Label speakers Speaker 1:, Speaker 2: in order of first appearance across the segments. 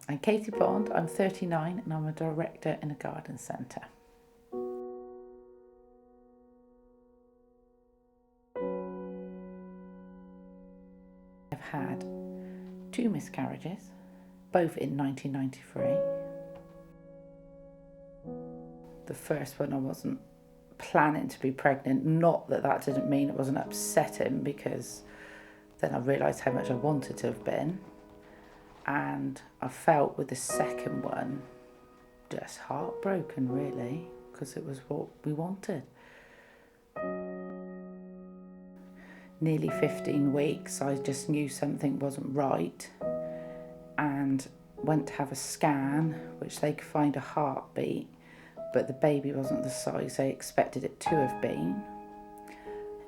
Speaker 1: I'm Katie Bond, I'm 39 and I'm a director in a garden centre. I've had 2 miscarriages, both in 1993. The first one I wasn't planning to be pregnant, not that that didn't mean it wasn't upsetting, because then I realised how much I wanted to have been. And I felt with the second one just heartbroken, really, because it was what we wanted. Nearly 15 weeks, I just knew something wasn't right and went to have a scan, which they could find a heartbeat, but the baby wasn't the size they expected it to have been.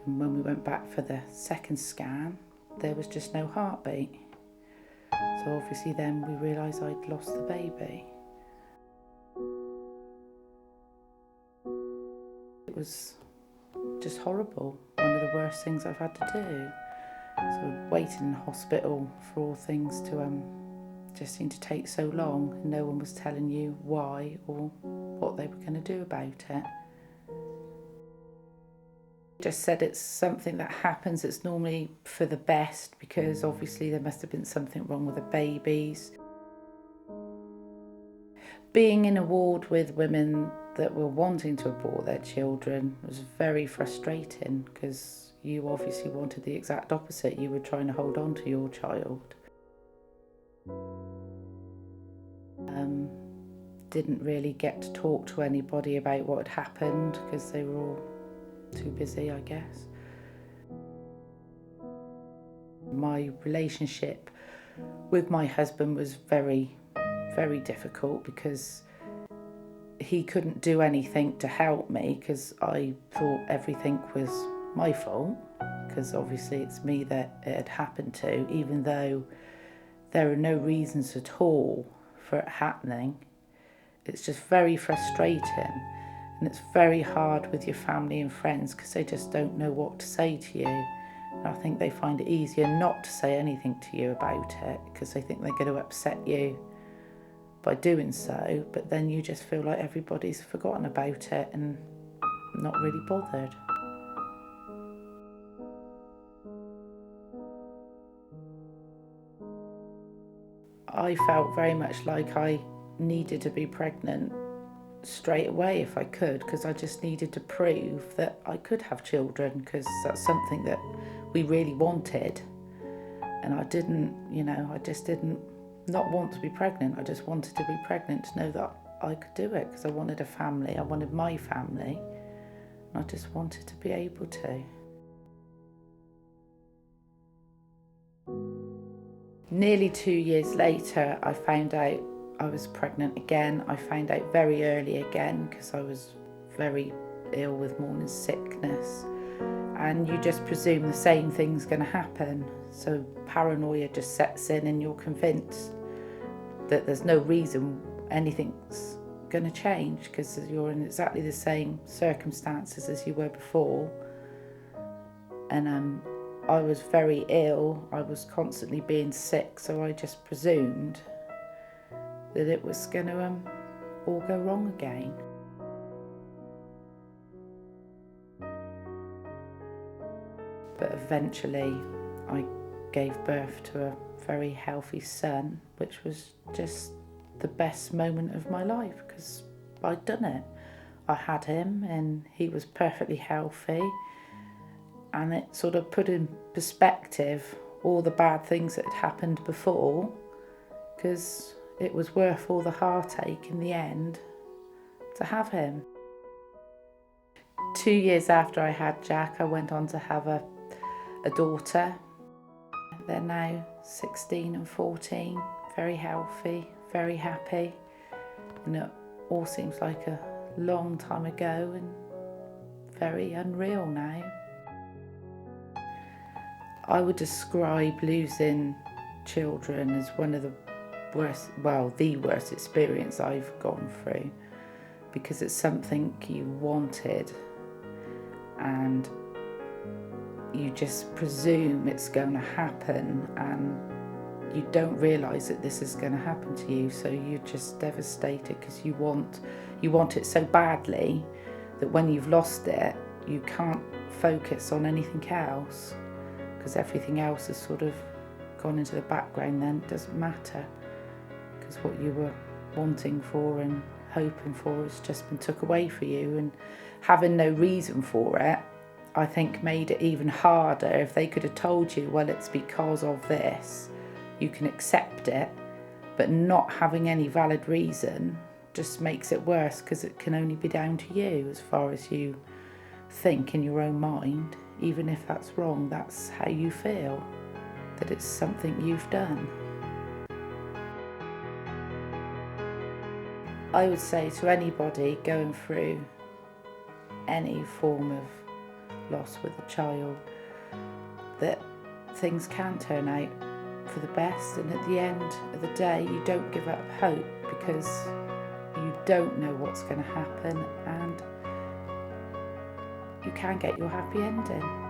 Speaker 1: And when we went back for the second scan, there was just no heartbeat. So obviously then we realised I'd lost the baby. It was just horrible, one of the worst things I've had to do. So waiting in hospital for all things to just seemed to take so long, and no one was telling you why or what they were going to do about it. Just said it's something that happens, it's normally for the best, because obviously there must have been something wrong with the babies. Being in a ward with women that were wanting to abort their children was very frustrating, because you obviously wanted the exact opposite. You were trying to hold on to your child. Didn't really get to talk to anybody about what had happened because they were all too busy, I guess. My relationship with my husband was very, very difficult, because he couldn't do anything to help me, because I thought everything was my fault, because obviously it's me that it had happened to, even though there are no reasons at all for it happening. It's just very frustrating, and it's very hard with your family and friends, because they just don't know what to say to you. And I think they find it easier not to say anything to you about it, because they think they're going to upset you by doing so, but then you just feel like everybody's forgotten about it and not really bothered. I felt very much like I needed to be pregnant straight away if I could, because I just needed to prove that I could have children, because that's something that we really wanted. And I just didn't not want to be pregnant. I just wanted to be pregnant to know that I could do it, because I wanted a family. I wanted my family, and I just wanted to be able to. Nearly 2 years later, I found out I was pregnant again. I found out very early again, because I was very ill with morning sickness. And you just presume the same thing's going to happen. So paranoia just sets in, and you're convinced that there's no reason anything's going to change, because you're in exactly the same circumstances as you were before. And I was very ill. I was constantly being sick, so I just presumed that it was going to all go wrong again. But eventually I gave birth to a very healthy son, which was just the best moment of my life, because I'd done it. I had him and he was perfectly healthy, and it sort of put in perspective all the bad things that had happened before, because it was worth all the heartache in the end to have him. 2 years after I had Jack, I went on to have a daughter. They're now 16 and 14, very healthy, very happy, and it all seems like a long time ago and very unreal now. I would describe losing children as one of the worst experience I've gone through, because it's something you wanted and you just presume it's going to happen, and you don't realise that this is going to happen to you, so you're just devastated because you want it so badly that when you've lost it, you can't focus on anything else, because everything else has sort of gone into the background. Then it doesn't matter, because what you were wanting for and hoping for has just been took away for you. And having no reason for it, I think, made it even harder. If they could have told you, well, it's because of this, you can accept it, but not having any valid reason just makes it worse, because it can only be down to you as far as you think in your own mind. Even if that's wrong, that's how you feel, that it's something you've done. I would say to anybody going through any form of loss with a child that things can turn out for the best, and at the end of the day you don't give up hope, because you don't know what's going to happen, and you can get your happy ending.